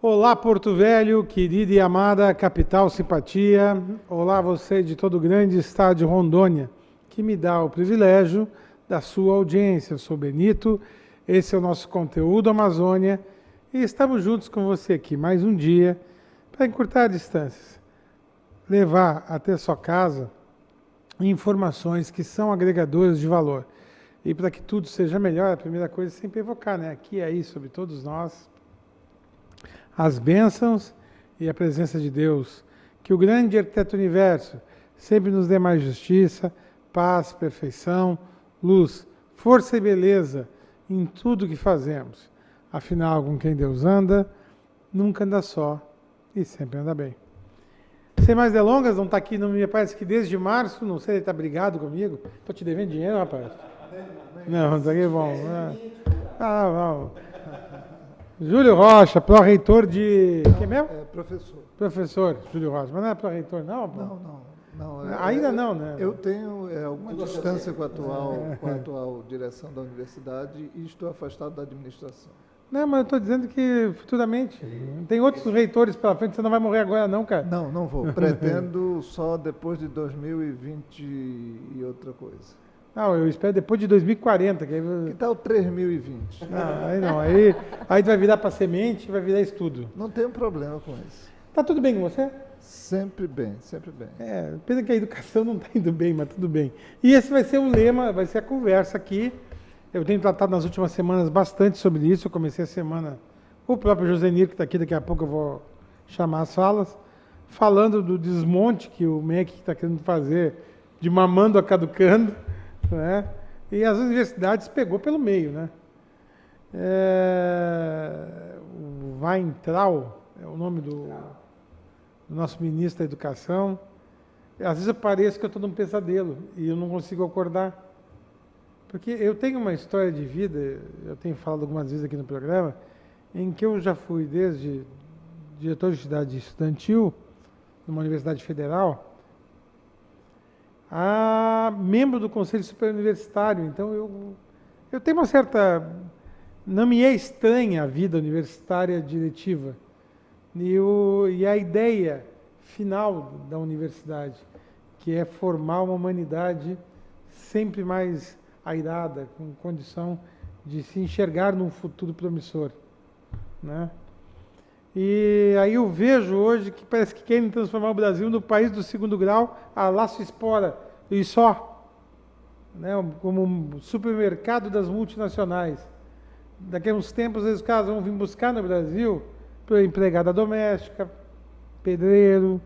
Olá, Porto Velho, querida e amada capital simpatia. Olá, você de todo o grande estado de Rondônia, que me dá o privilégio da sua audiência. Eu sou Benito, esse é o nosso conteúdo Amazônia e estamos juntos com você aqui mais um dia para encurtar distâncias, levar até sua casa informações que são agregadoras de valor. E para que tudo seja melhor, a primeira coisa é sempre evocar, né? Aqui e aí, sobre todos nós, as bênçãos e a presença de Deus. Que o grande arquiteto do universo sempre nos dê mais justiça, paz, perfeição, luz, força e beleza em tudo que fazemos. Afinal, com quem Deus anda, nunca anda só e sempre anda bem. Sem mais delongas, não está aqui, não me parece que desde março, não sei, ele está brigado comigo. Estou te devendo dinheiro, rapaz? Não, está aqui bom. Vamos. Júlio Rocha, pró-reitor de... Quem mesmo? Professor. Professor, Júlio Rocha. Mas não é pró-reitor, não? Não. Ainda não, né? Eu tenho alguma distância com a atual direção da universidade e estou afastado da administração. Não, mas eu estou dizendo que futuramente. Tem outros reitores pela frente, você não vai morrer agora não, cara. Não vou. Pretendo só depois de 2020 e outra coisa. Não, eu espero depois de 2040. Que tal 3020? Não, aí vai virar para semente, vai virar estudo. Não tenho problema com isso. Tá tudo bem com você? Sempre bem, sempre bem. Pena que a educação não está indo bem, mas tudo bem. E esse vai ser o lema, vai ser a conversa aqui. Eu tenho tratado nas últimas semanas bastante sobre isso. Eu comecei a semana, o próprio Josenir, que está aqui, daqui a pouco eu vou chamar as falas, falando do desmonte que o MEC está querendo fazer de mamando a caducando, né? E as universidades pegou pelo meio, né? O Weintraub é o nome do nosso ministro da Educação. Às vezes eu pareço que eu estou num pesadelo e eu não consigo acordar. Porque eu tenho uma história de vida, eu tenho falado algumas vezes aqui no programa, em que eu já fui desde diretor de cidade estudantil, numa universidade federal, a membro do Conselho Superior Universitário. Então eu tenho uma certa... Não me é estranha a vida universitária diretiva. E a ideia final da universidade, que é formar uma humanidade sempre mais airada, com condição de se enxergar num futuro promissor, né? E aí eu vejo hoje que parece que querem transformar o Brasil no país do segundo grau, a laço espora e só, né? Como um supermercado das multinacionais. Daqui a uns tempos os caras vão vir buscar no Brasil para empregada doméstica, pedreiro,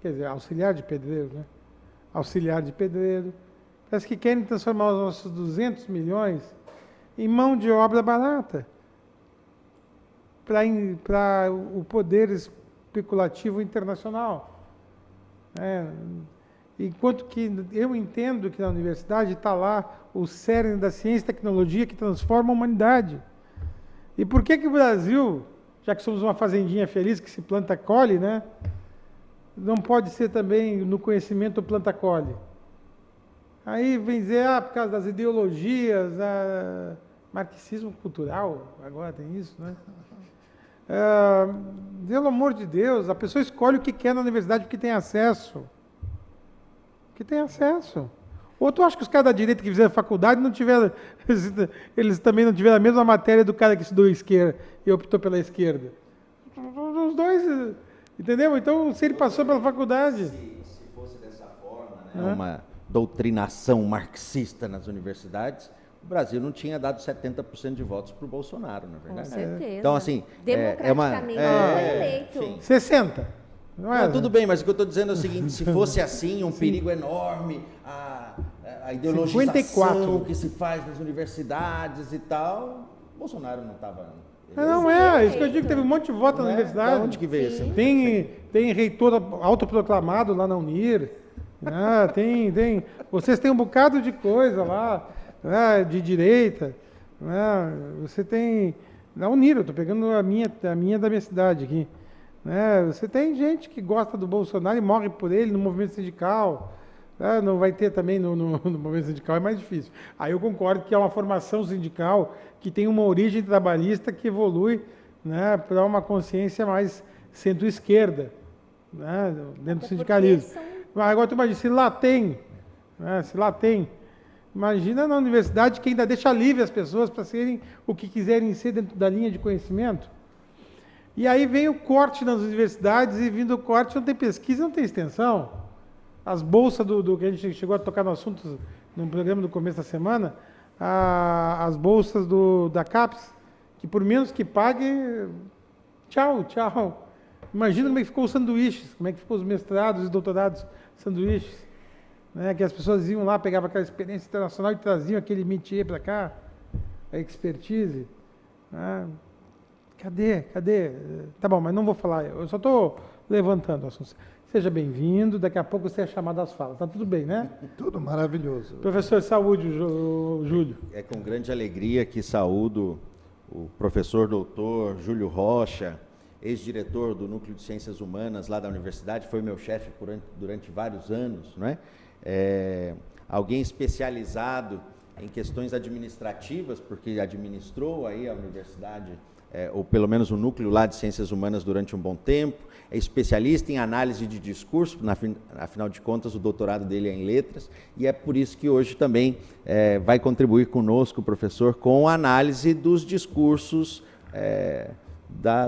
quer dizer, auxiliar de pedreiro, né? Auxiliar de pedreiro. Parece que querem transformar os nossos 200 milhões em mão de obra barata para o poder especulativo internacional. Enquanto que eu entendo que na universidade está lá o cerne da ciência e tecnologia que transforma a humanidade. E por que o Brasil, já que somos uma fazendinha feliz que se planta colhe, né, não pode ser também no conhecimento planta-colhe? Aí vem dizer, por causa das ideologias, marxismo cultural, agora tem isso, né? Pelo amor de Deus, a pessoa escolhe o que quer na universidade porque tem acesso. Ou tu acha que os caras da direita que fizeram faculdade não tiveram, eles também não tiveram a mesma matéria do cara que estudou esquerda e optou pela esquerda? Os dois, entendeu? Então, se ele passou pela faculdade... Se fosse dessa forma, né? Uma doutrinação marxista nas universidades, o Brasil não tinha dado 70% de votos para o Bolsonaro, na verdade. Com certeza. Então, assim, democraticamente foi eleito. Sim. 60. Não, tudo bem, mas o que eu estou dizendo é o seguinte, se fosse assim, um perigo enorme, a ideologização 54. que se faz nas universidades e tal, Bolsonaro não estava... Não isso que eu digo, que teve um monte de voto na universidade. Da onde que veio esse? Tem reitor autoproclamado lá na Unir, né? Vocês têm um bocado de coisa lá, né? De direita, né? Você tem... Na Unir, eu estou pegando a minha da minha cidade aqui. Né? Você tem gente que gosta do Bolsonaro e morre por ele no movimento sindical. Não vai ter também no movimento sindical, é mais difícil. Aí eu concordo que é uma formação sindical que tem uma origem trabalhista que evolui né, para uma consciência mais centro-esquerda, né, dentro do Até sindicalismo. porque Mas agora tu imagina, se lá tem, né, se lá tem, imagina na universidade que ainda deixa livre as pessoas para serem o que quiserem ser dentro da linha de conhecimento. E aí vem o corte nas universidades, e vindo o corte não tem pesquisa, não tem extensão. As bolsas do que a gente chegou a tocar no assunto no programa do começo da semana, as bolsas da CAPES, que por menos que pague, tchau. Imagina como é que ficou os sanduíches, como é que ficou os mestrados e doutorados sanduíches, né? Que as pessoas iam lá, pegavam aquela experiência internacional e traziam aquele métier para cá, a expertise. Né? Cadê? Tá bom, mas não vou falar, eu só estou levantando o assunto. Seja bem-vindo, daqui a pouco você é chamado às falas. Tá tudo bem, né? Tudo maravilhoso. Professor de saúde, Júlio. É com grande alegria que saúdo o professor doutor Júlio Rocha, ex-diretor do Núcleo de Ciências Humanas lá da universidade, foi meu chefe durante vários anos, não é? Alguém especializado em questões administrativas, porque administrou aí a universidade, ou pelo menos o núcleo lá de Ciências Humanas durante um bom tempo, é especialista em análise de discurso, afinal de contas o doutorado dele é em letras, e é por isso que hoje também vai contribuir conosco, professor, com a análise dos discursos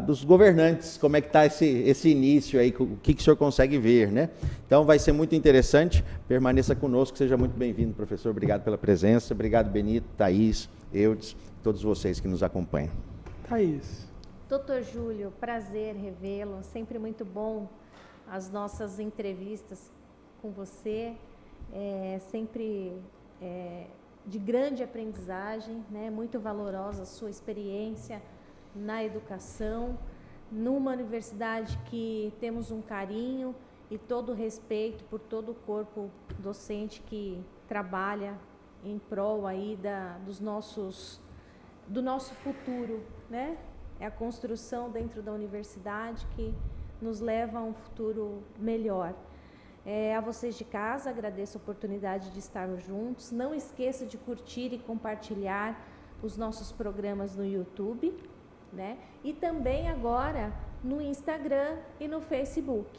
dos governantes, como é que está esse início aí, o que o senhor consegue ver, né? Então vai ser muito interessante, permaneça conosco, seja muito bem-vindo, professor, obrigado pela presença, obrigado Benito, Thaís, Eudes, todos vocês que nos acompanham. Thaís. Doutor Júlio, prazer revê-lo, sempre muito bom as nossas entrevistas com você, sempre de grande aprendizagem, né? Muito valorosa a sua experiência na educação, numa universidade que temos um carinho e todo o respeito por todo o corpo docente que trabalha em prol aí do nosso futuro, né? É a construção dentro da universidade que nos leva a um futuro melhor. A vocês de casa, agradeço a oportunidade de estarmos juntos. Não esqueça de curtir e compartilhar os nossos programas no YouTube, né? E também agora no Instagram e no Facebook.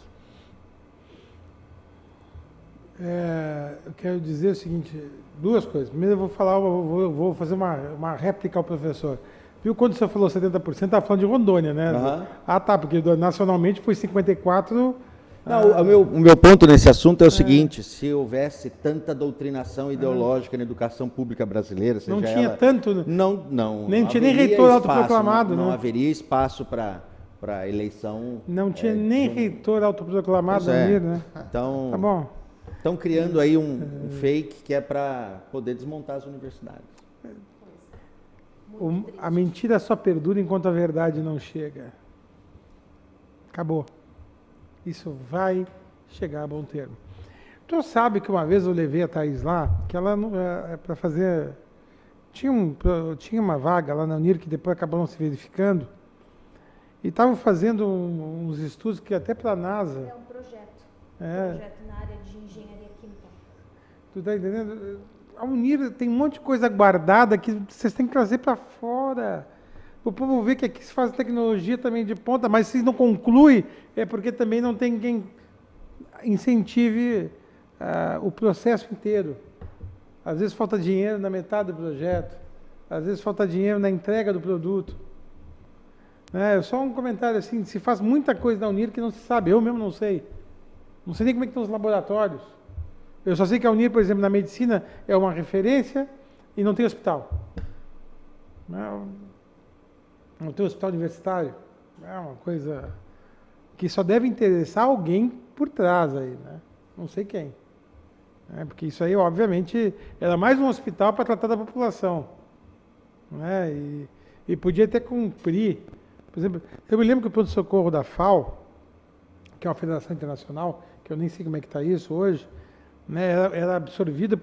Eu quero dizer o seguinte, duas coisas. Primeiro eu vou fazer uma réplica ao professor. Viu quando você falou 70%, estava falando de Rondônia, né? Uhum. Ah, tá, porque nacionalmente foi 54%. Não, o meu ponto nesse assunto é o seguinte, se houvesse tanta doutrinação ideológica na educação pública brasileira, seja não tinha ela, tanto, né? Não tinha nem reitor autoproclamado, não né? haveria espaço para eleição. Não tinha nem reitor autoproclamado na UNIR, né? Então, tá bom. Estão criando aí um fake que é para poder desmontar as universidades. A mentira só perdura enquanto a verdade não chega. Acabou. Isso vai chegar a bom termo. Tu sabe que uma vez eu levei a Thaís lá, que ela para fazer... Tinha uma vaga lá na Unir que depois acabou não se verificando, e estavam fazendo uns estudos que até para a NASA... É um projeto. Um projeto na área de engenharia química. Tu está entendendo? A Unir tem um monte de coisa guardada que vocês têm que trazer para fora. O povo vê que aqui se faz tecnologia também de ponta, mas se não conclui, é porque também não tem quem incentive o processo inteiro. Às vezes falta dinheiro na metade do projeto, às vezes falta dinheiro na entrega do produto. Só um comentário assim, se faz muita coisa na Unir que não se sabe, eu mesmo não sei. Não sei nem como é que estão os laboratórios. Eu só sei que a Unir, por exemplo, na medicina é uma referência e não tem hospital. Não tem hospital universitário. É uma coisa que só deve interessar alguém por trás aí, né? Não sei quem. Porque isso aí, obviamente, era mais um hospital para tratar da população. E podia até cumprir. Por exemplo, eu me lembro que o pronto-socorro da FAO, que é uma federação internacional, que eu nem sei como é que está isso hoje, era absorvida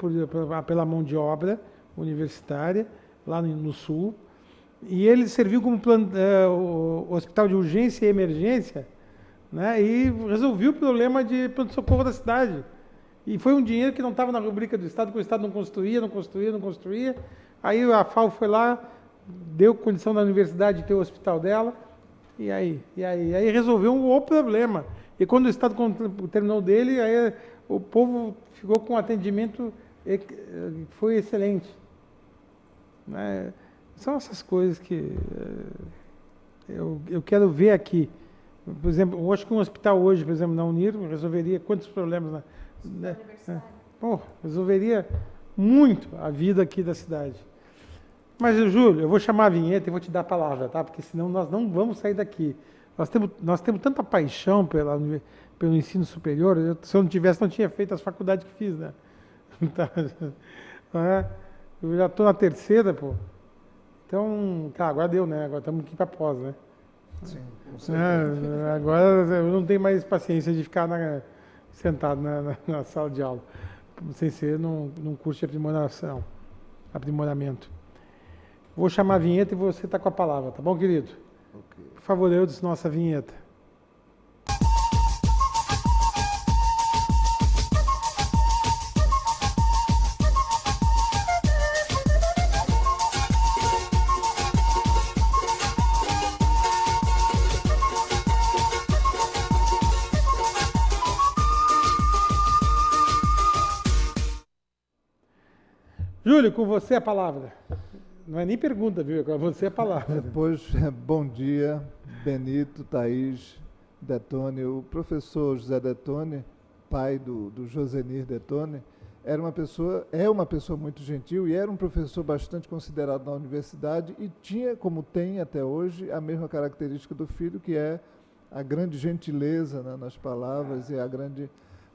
pela mão de obra universitária, lá no Sul, e ele serviu como o hospital de urgência e emergência, e resolveu o problema de pronto-socorro da cidade. E foi um dinheiro que não estava na rubrica do Estado, porque o Estado não construía. Aí a FAO foi lá, deu condição da universidade de ter o hospital dela, E aí resolveu o problema. E quando o Estado terminou dele, aí o povo ficou com um atendimento foi excelente. Né? São essas coisas que eu quero ver aqui. Por exemplo, eu acho que um hospital hoje, por exemplo, na Unir, resolveria quantos problemas? Resolveria muito a vida aqui da cidade. Mas, Júlio, eu vou chamar a vinheta e vou te dar a palavra, tá? Porque senão nós não vamos sair daqui. Nós temos tanta paixão pelo ensino superior. Se eu não tivesse, não tinha feito as faculdades que fiz, né? Eu já estou na terceira, pô. Então, agora deu, né? Agora estamos aqui para pós, né? Sim, com certeza. Agora eu não tenho mais paciência de ficar sentado na sala de aula, sem ser num curso de aprimoramento. Vou chamar a vinheta e você está com a palavra, tá bom, querido? Okay. Por favor, Eudes, nossa vinheta. Júlio, com você a palavra. Não é nem pergunta, viu? Com você a palavra. Depois, bom dia, Benito, Thaís, Detone. O professor José Detone, pai do Josenir Detone, é uma pessoa muito gentil e era um professor bastante considerado na universidade e tinha, como tem até hoje, a mesma característica do filho, que é a grande gentileza, né, nas palavras e a grande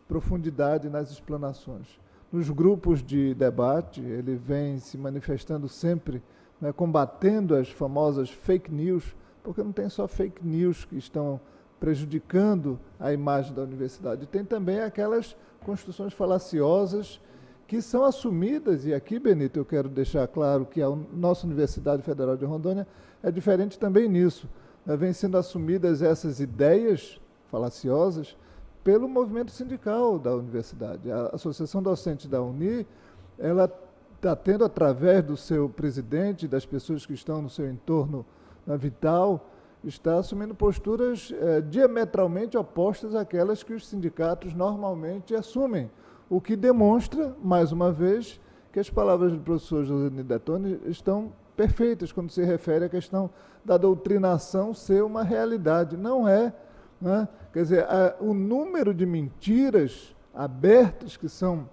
profundidade nas explanações. Nos grupos de debate, ele vem se manifestando sempre, né, combatendo as famosas fake news, porque não tem só fake news que estão prejudicando a imagem da universidade, tem também aquelas construções falaciosas que são assumidas, e aqui, Benito, eu quero deixar claro que a nossa Universidade Federal de Rondônia é diferente também nisso. Vem sendo assumidas essas ideias falaciosas pelo movimento sindical da universidade. A Associação Docente da Uni, ela está tendo, através do seu presidente, das pessoas que estão no seu entorno vital, está assumindo posturas diametralmente opostas àquelas que os sindicatos normalmente assumem, o que demonstra, mais uma vez, que as palavras do professor Josenir Detone estão perfeitas quando se refere à questão da doutrinação ser uma realidade. Não é. Né? Quer dizer, o número de mentiras abertas que são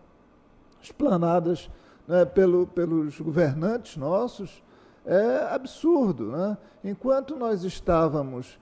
explanadas, né, pelos governantes nossos é absurdo. Né? Enquanto nós estávamos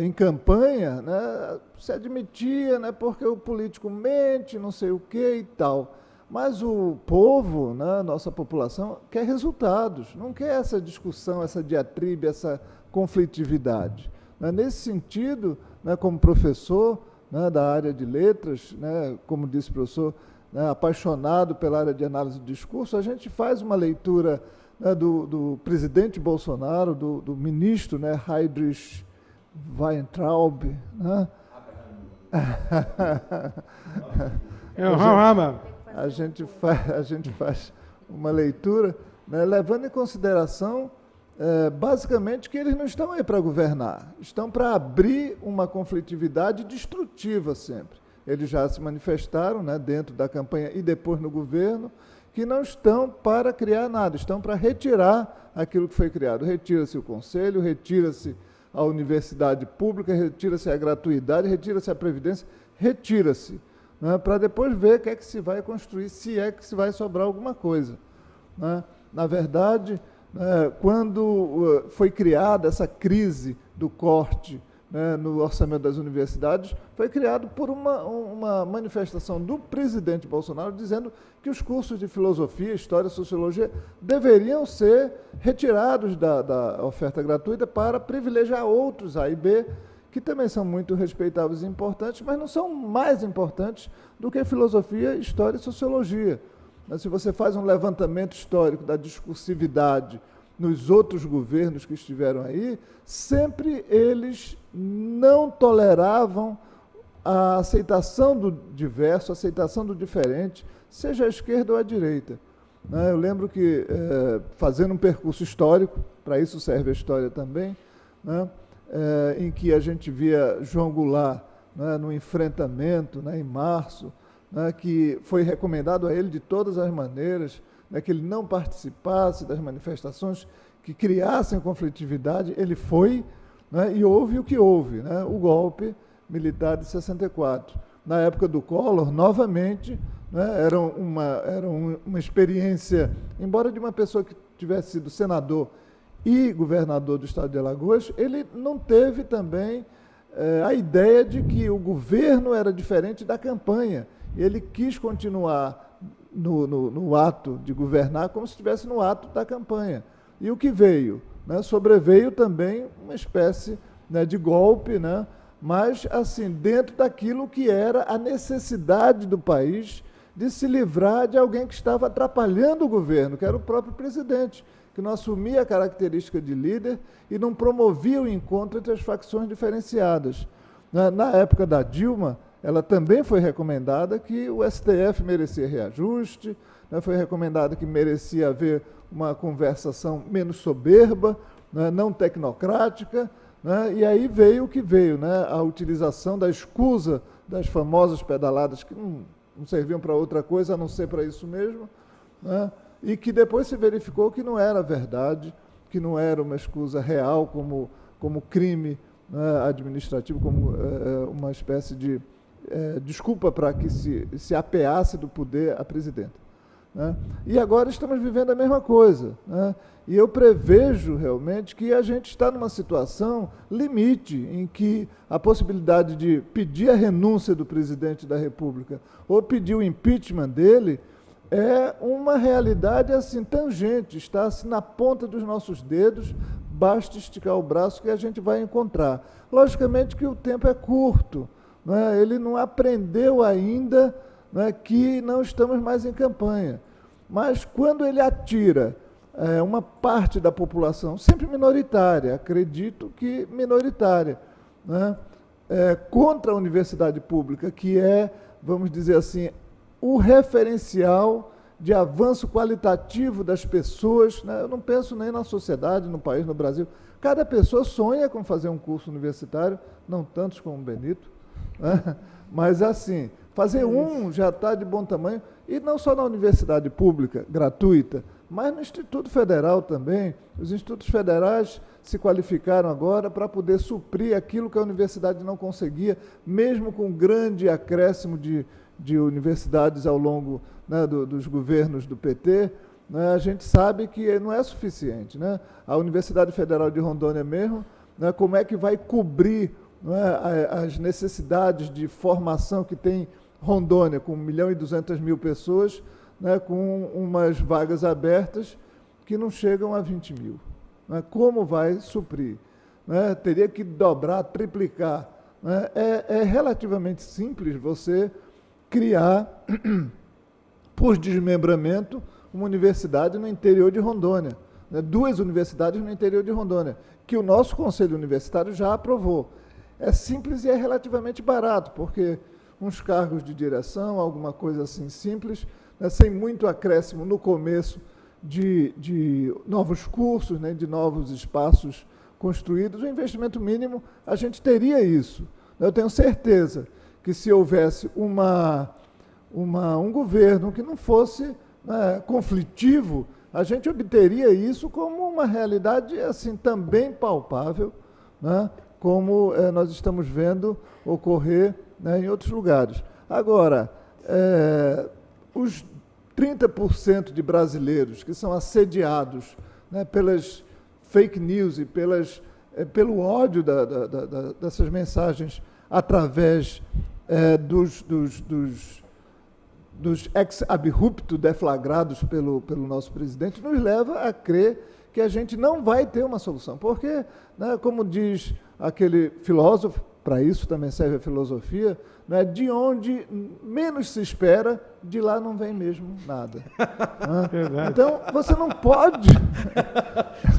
em campanha, né, se admitia, né, porque o político mente, não sei o que e tal. Mas o povo, né, nossa população, quer resultados, não quer essa discussão, essa diatribe, essa conflitividade. Nesse sentido, né, como professor, né, da área de letras, né, como disse o professor, né, apaixonado pela área de análise do discurso, a gente faz uma leitura, né, do presidente Bolsonaro, do ministro, né, Heydrich Weintraub, né? A gente faz uma leitura, né, levando em consideração basicamente que eles não estão aí para governar, estão para abrir uma conflitividade destrutiva sempre. Eles já se manifestaram, né, dentro da campanha e depois no governo, que não estão para criar nada, estão para retirar aquilo que foi criado. Retira-se o conselho, retira-se a universidade pública, retira-se a gratuidade, retira-se a previdência, retira-se, né, para depois ver o que é que se vai construir, se é que se vai sobrar alguma coisa. Né? Na verdade, quando foi criada essa crise do corte, né, no orçamento das universidades, foi criado por uma manifestação do presidente Bolsonaro dizendo que os cursos de filosofia, história, sociologia deveriam ser retirados da oferta gratuita para privilegiar outros A e B, que também são muito respeitáveis e importantes, mas não são mais importantes do que filosofia, história e sociologia. Mas se você faz um levantamento histórico da discursividade nos outros governos que estiveram aí, sempre eles não toleravam a aceitação do diverso, a aceitação do diferente, seja à esquerda ou à direita. Eu lembro que, fazendo um percurso histórico, para isso serve a história também, né, em que a gente via João Goulart, né, no enfrentamento, né, em março, né, que foi recomendado a ele de todas as maneiras, né, que ele não participasse das manifestações que criassem conflitividade. Ele foi, né, e houve o que houve, né, o golpe militar de 64. Na época do Collor, novamente, né, era uma experiência, embora de uma pessoa que tivesse sido senador e governador do estado de Alagoas, ele não teve também a ideia de que o governo era diferente da campanha. Ele quis continuar no ato de governar como se estivesse no ato da campanha. E o que veio? Né, sobreveio também uma espécie, né, de golpe, né, mas assim, dentro daquilo que era a necessidade do país de se livrar de alguém que estava atrapalhando o governo, que era o próprio presidente, que não assumia a característica de líder e não promovia o encontro entre as facções diferenciadas. Na época da Dilma, ela também foi recomendada que o STF merecia reajuste, né, foi recomendado que merecia haver uma conversação menos soberba, né, não tecnocrática, né, e aí veio o que veio, né, a utilização da escusa das famosas pedaladas, que não serviam para outra coisa a não ser para isso mesmo, né, e que depois se verificou que não era verdade, que não era uma escusa real como crime, né, administrativo, como uma espécie de desculpa para que se apeasse do poder a presidenta. Né? E agora estamos vivendo a mesma coisa. Né? E eu prevejo realmente que a gente está numa situação limite, em que a possibilidade de pedir a renúncia do presidente da República ou pedir o impeachment dele é uma realidade assim tangente, está assim na ponta dos nossos dedos, basta esticar o braço que a gente vai encontrar. Logicamente que o tempo é curto, né? Ele não aprendeu ainda, né, que não estamos mais em campanha. Mas quando ele atira uma parte da população, sempre minoritária, acredito que minoritária, né, contra a universidade pública, que é, vamos dizer assim, o referencial de avanço qualitativo das pessoas, né? Eu não penso nem na sociedade, no país, no Brasil. Cada pessoa sonha com fazer um curso universitário, não tantos como o Benito, né? Mas assim, fazer um já está de bom tamanho, e não só na universidade pública, gratuita, mas no Instituto Federal também. Os institutos federais se qualificaram agora para poder suprir aquilo que a universidade não conseguia, mesmo com grande acréscimo de universidades ao longo, né, dos governos do PT, né, a gente sabe que não é suficiente. Né? A Universidade Federal de Rondônia mesmo, né, como é que vai cobrir, né, as necessidades de formação que tem Rondônia, com 1.200.000 pessoas, né, com umas vagas abertas que não chegam a 20 mil. Né? Como vai suprir? Né? Teria que dobrar, triplicar. Né? É relativamente simples você criar, por desmembramento, uma universidade no interior de Rondônia, né? 2 universidades no interior de Rondônia, que o nosso Conselho Universitário já aprovou. É simples e é relativamente barato, porque uns cargos de direção, alguma coisa assim simples, né? Sem muito acréscimo no começo de novos cursos, né? De novos espaços construídos. O investimento mínimo, a gente teria isso. Eu tenho certeza que se houvesse um governo que não fosse, né, conflitivo, a gente obteria isso como uma realidade assim também palpável, né, como nós estamos vendo ocorrer, né, em outros lugares. Agora, os 30% de brasileiros que são assediados, né, pelas fake news e pelo ódio dessas mensagens através dos ex-abrupto deflagrados pelo nosso presidente, nos leva a crer que a gente não vai ter uma solução. Porque, né, como diz aquele filósofo, para isso também serve a filosofia, né, de onde menos se espera, de lá não vem mesmo nada. Né? Então, você não pode...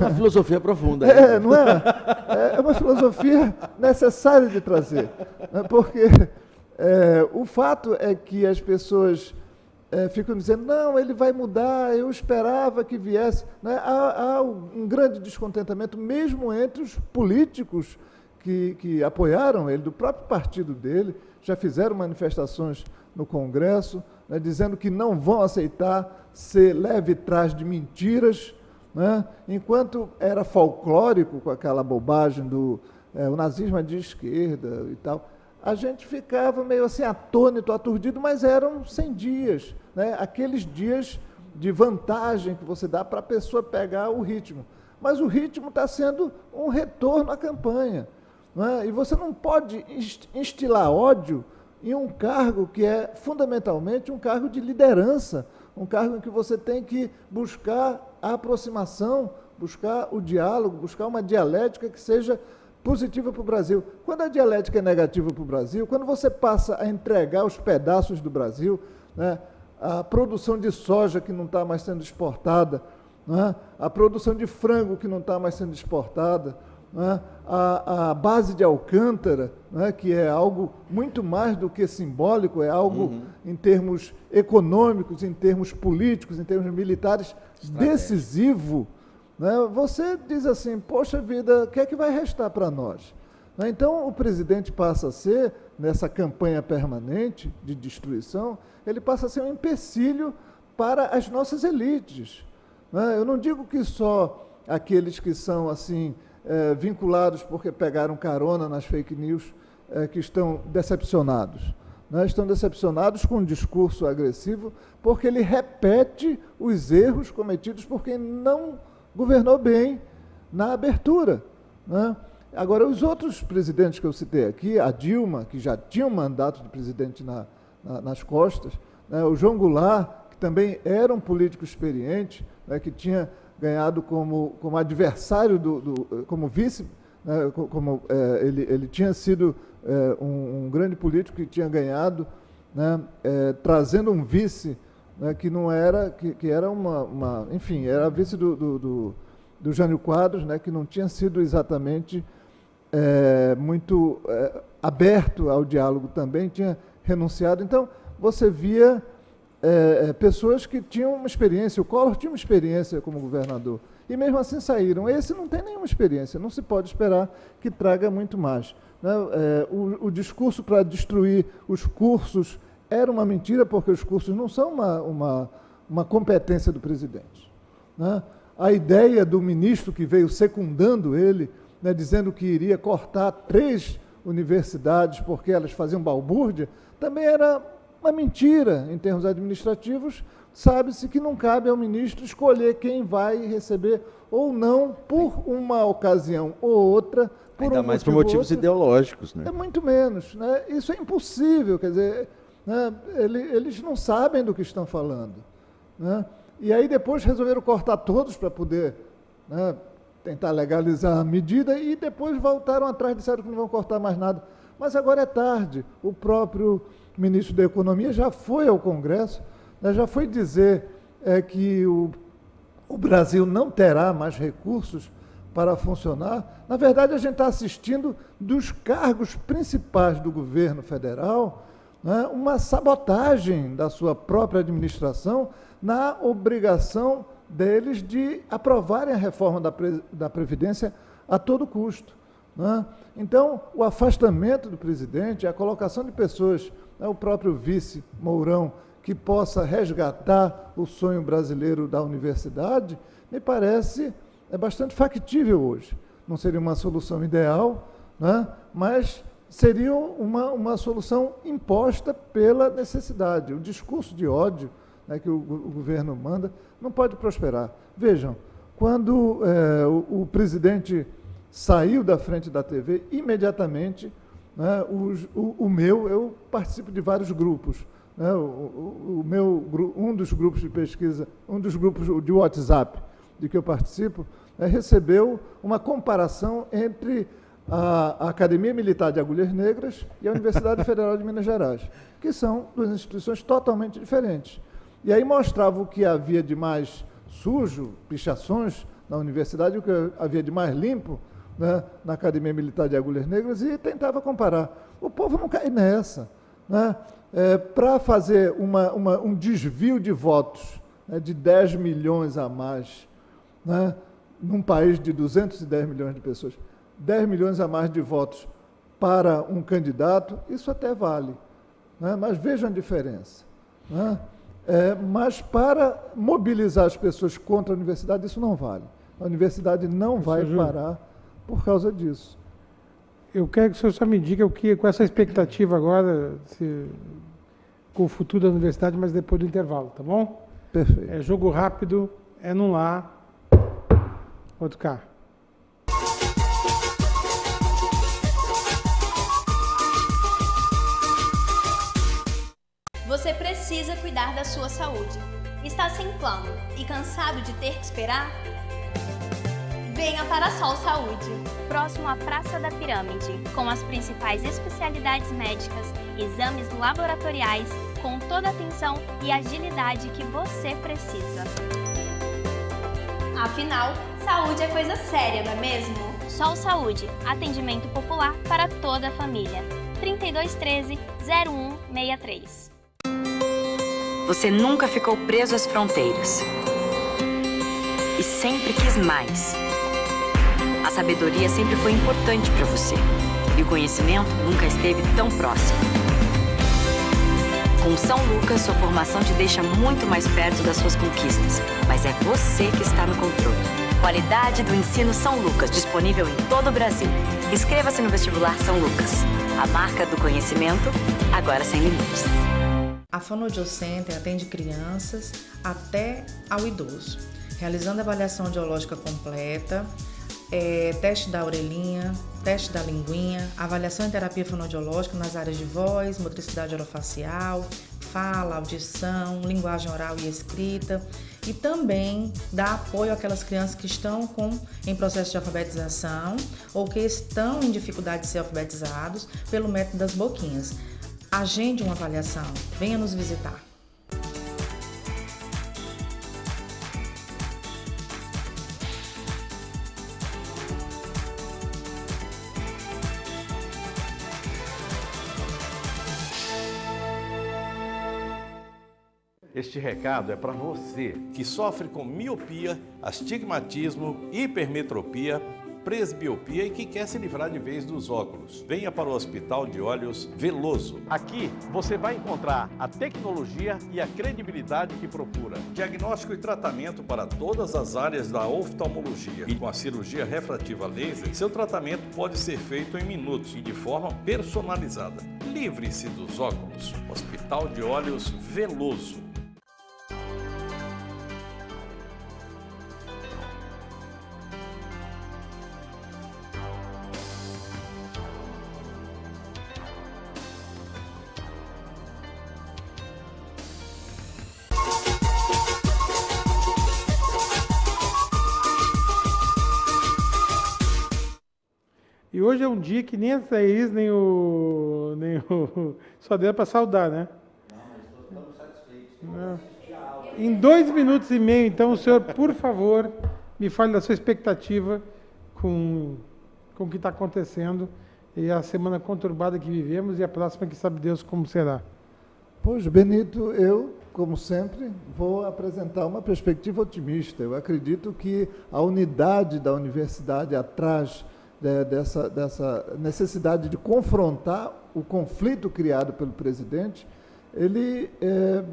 É uma filosofia profunda. Não é? É uma filosofia necessária de trazer. Né? Porque o fato é que as pessoas ficam dizendo, não, ele vai mudar, eu esperava que viesse. Né? Há um grande descontentamento, mesmo entre os políticos que apoiaram ele, do próprio partido dele, já fizeram manifestações no Congresso, né, dizendo que não vão aceitar ser leve trás de mentiras, né, enquanto era folclórico com aquela bobagem do o nazismo é de esquerda e tal. A gente ficava meio assim atônito, aturdido, mas eram 100 dias, né, aqueles dias de vantagem que você dá para a pessoa pegar o ritmo. Mas o ritmo está sendo um retorno à campanha. Né? E você não pode instilar ódio em um cargo que é fundamentalmente um cargo de liderança, um cargo em que você tem que buscar a aproximação, buscar o diálogo, buscar uma dialética que seja positiva para o Brasil. Quando a dialética é negativa para o Brasil, quando você passa a entregar os pedaços do Brasil, né, a produção de soja que não está mais sendo exportada, né, a produção de frango que não está mais sendo exportada, né, a base de Alcântara, né, que é algo muito mais do que simbólico, é algo em termos econômicos, em termos políticos, em termos militares, decisivo, né, você diz assim, poxa vida, o que é que vai restar para nós? Né, então, o presidente passa a ser, nessa campanha permanente de destruição, ele passa a ser um empecilho para as nossas elites. Né? Eu não digo que só aqueles que são assim vinculados porque pegaram carona nas fake news que estão decepcionados. Né? Estão decepcionados com um discurso agressivo porque ele repete os erros cometidos por quem não governou bem na abertura. Né? Agora, os outros presidentes que eu citei aqui, a Dilma, que já tinha um mandato de presidente nas costas, né? O João Goulart, que também era um político experiente, né? Que tinha ganhado como adversário, como vice, né? Ele tinha sido um grande político que tinha ganhado, né? Trazendo um vice, né? Que não era, que era enfim, era vice do Jânio Quadros, né? Que não tinha sido exatamente muito aberto ao diálogo também, tinha renunciado. Então, você via pessoas que tinham uma experiência, o Collor tinha uma experiência como governador, e mesmo assim saíram. Esse não tem nenhuma experiência, não se pode esperar que traga muito mais. Né? O discurso para destruir os cursos era uma mentira, porque os cursos não são uma competência do presidente. Né? A ideia do ministro que veio secundando ele, né, dizendo que iria cortar 3 universidades porque elas faziam balbúrdia, também era uma mentira em termos administrativos. Sabe-se que não cabe ao ministro escolher quem vai receber ou não, por uma ocasião ou outra, ainda mais por motivos ideológicos. Né? É muito menos. Né? Isso é impossível, quer dizer, né, eles não sabem do que estão falando. Né? E aí depois resolveram cortar todos para poder, né, tentar legalizar a medida, e depois voltaram atrás, disseram que não vão cortar mais nada. Mas agora é tarde. O próprio ministro da Economia já foi ao Congresso, né, já foi dizer que o Brasil não terá mais recursos para funcionar. Na verdade, a gente está assistindo dos cargos principais do governo federal, né, uma sabotagem da sua própria administração na obrigação deles de aprovarem a reforma da Previdência a todo custo. Né? Então, o afastamento do presidente, a colocação de pessoas, né, o próprio vice Mourão, que possa resgatar o sonho brasileiro da universidade, me parece bastante factível hoje. Não seria uma solução ideal, né, mas seria uma solução imposta pela necessidade. O discurso de ódio, né, que o governo manda não pode prosperar. Vejam, quando o presidente saiu da frente da TV, imediatamente, né, eu participo de vários grupos. Né, um dos grupos de pesquisa, um dos grupos de WhatsApp de que eu participo, recebeu uma comparação entre a Academia Militar de Agulhas Negras e a Universidade Federal de Minas Gerais, que são 2 instituições totalmente diferentes. E aí mostrava o que havia de mais sujo, pichações na universidade, o que havia de mais limpo, né, na Academia Militar de Agulhas Negras, e tentava comparar. O povo não cai nessa. Né? Para fazer um desvio de votos, né, de 10 milhões a mais, né, num país de 210 milhões de pessoas, 10 milhões a mais de votos para um candidato, isso até vale, né? Mas vejam a diferença, né? Mas para mobilizar as pessoas contra a universidade, isso não vale. A universidade não vai parar por causa disso. Eu quero que o senhor só me diga com essa expectativa agora, com o futuro da universidade, mas depois do intervalo, tá bom? Perfeito. É jogo rápido, é num lá, outro cá. Você precisa cuidar da sua saúde. Está sem plano e cansado de ter que esperar? Venha para a Sol Saúde, próximo à Praça da Pirâmide, com as principais especialidades médicas, exames laboratoriais, com toda a atenção e agilidade que você precisa. Afinal, saúde é coisa séria, não é mesmo? Sol Saúde, atendimento popular para toda a família. 3213-0163. Você nunca ficou preso às fronteiras e sempre quis mais. A sabedoria sempre foi importante para você e o conhecimento nunca esteve tão próximo. Com São Lucas, sua formação te deixa muito mais perto das suas conquistas, mas é você que está no controle. Qualidade do ensino São Lucas, disponível em todo o Brasil. Inscreva-se no vestibular São Lucas, a marca do conhecimento, agora sem limites. A Fonoaudiocenter atende crianças até ao idoso, realizando avaliação audiológica completa, teste da orelhinha, teste da linguinha, avaliação em terapia fonoaudiológica nas áreas de voz, motricidade orofacial, fala, audição, linguagem oral e escrita, e também dá apoio àquelas crianças que estão em processo de alfabetização ou que estão em dificuldade de ser alfabetizados pelo método das boquinhas. Agende uma avaliação, venha nos visitar. Este recado é para você que sofre com miopia, astigmatismo, hipermetropia, presbiopia e que quer se livrar de vez dos óculos. Venha para o Hospital de Olhos Veloso. Aqui você vai encontrar a tecnologia e a credibilidade que procura. Diagnóstico e tratamento para todas as áreas da oftalmologia. E com a cirurgia refrativa laser, seu tratamento pode ser feito em minutos e de forma personalizada. Livre-se dos óculos. Hospital de Olhos Veloso. E hoje é um dia que nem a Thaís, nem o só deu para saudar, né? Não, mas estamos satisfeitos. Em 2 minutos e meio, então, o senhor, por favor, me fale da sua expectativa com o que está acontecendo e a semana conturbada que vivemos e a próxima que sabe Deus como será. Pois, Benito, eu, como sempre, vou apresentar uma perspectiva otimista. Eu acredito que a unidade da universidade atrás dessa necessidade de confrontar o conflito criado pelo presidente, ele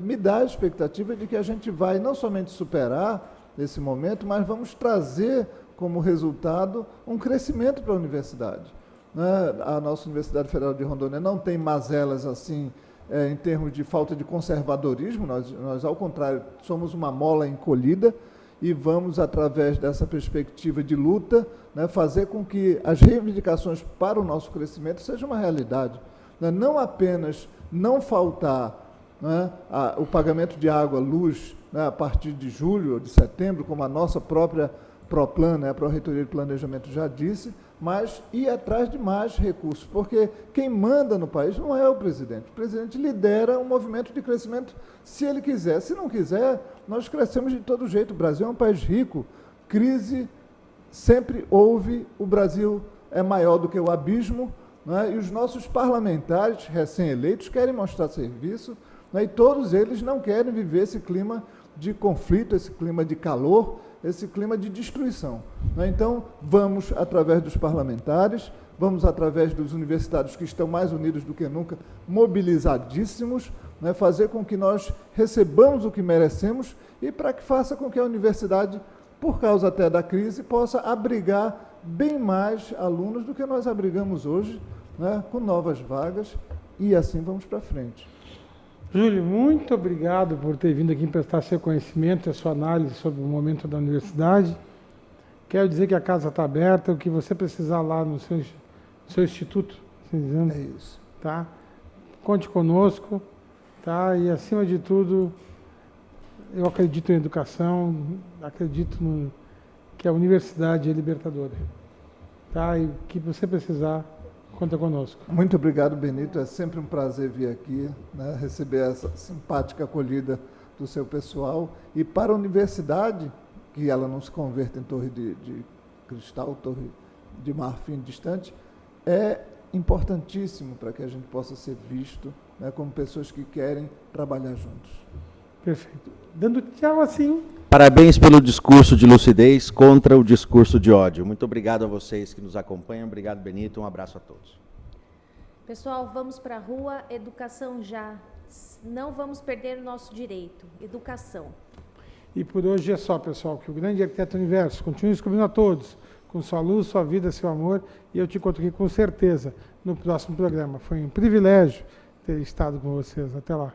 me dá a expectativa de que a gente vai não somente superar esse momento, mas vamos trazer como resultado um crescimento para a universidade. A nossa Universidade Federal de Rondônia não tem mazelas assim em termos de falta de conservadorismo, nós ao contrário, somos uma mola encolhida, e vamos, através dessa perspectiva de luta, fazer com que as reivindicações para o nosso crescimento sejam uma realidade. Não apenas não faltar o pagamento de água, luz, a partir de julho ou de setembro, como a nossa própria PROPLAN, a Pró-Reitoria de Planejamento já disse, mas ir atrás de mais recursos, porque quem manda no país não é o presidente lidera um movimento de crescimento se ele quiser. Se não quiser, nós crescemos de todo jeito. O Brasil é um país rico, crise sempre houve, o Brasil é maior do que o abismo, e os nossos parlamentares recém-eleitos querem mostrar serviço, e todos eles não querem viver esse clima de conflito, esse clima de calor, esse clima de destruição. Né? Então, vamos, através dos parlamentares, vamos, através dos universitários que estão mais unidos do que nunca, mobilizadíssimos, né? Fazer com que nós recebamos o que merecemos e para que faça com que a universidade, por causa até da crise, possa abrigar bem mais alunos do que nós abrigamos hoje, né? Com novas vagas, e assim vamos para frente. Júlio, muito obrigado por ter vindo aqui prestar seu conhecimento e a sua análise sobre o momento da universidade. Quero dizer que a casa está aberta, o que você precisar lá no seu instituto, assim dizendo, É isso. tá? Conte conosco, tá? E acima de tudo, eu acredito em educação, acredito que a universidade é libertadora, tá? E o que você precisar, conta conosco. Muito obrigado, Benito. É sempre um prazer vir aqui, né, receber essa simpática acolhida do seu pessoal. E para a universidade, que ela não se converta em torre de cristal, torre de marfim distante, é importantíssimo para que a gente possa ser visto, né, como pessoas que querem trabalhar juntos. Perfeito. Dando tchau assim. Parabéns pelo discurso de lucidez contra o discurso de ódio. Muito obrigado a vocês que nos acompanham. Obrigado, Benito. Um abraço a todos. Pessoal, vamos para a rua, educação já. Não vamos perder o nosso direito, educação. E por hoje é só, pessoal, que o grande arquiteto do universo continue descobrindo a todos, com sua luz, sua vida, seu amor, e eu te encontro aqui com certeza no próximo programa. Foi um privilégio ter estado com vocês. Até lá.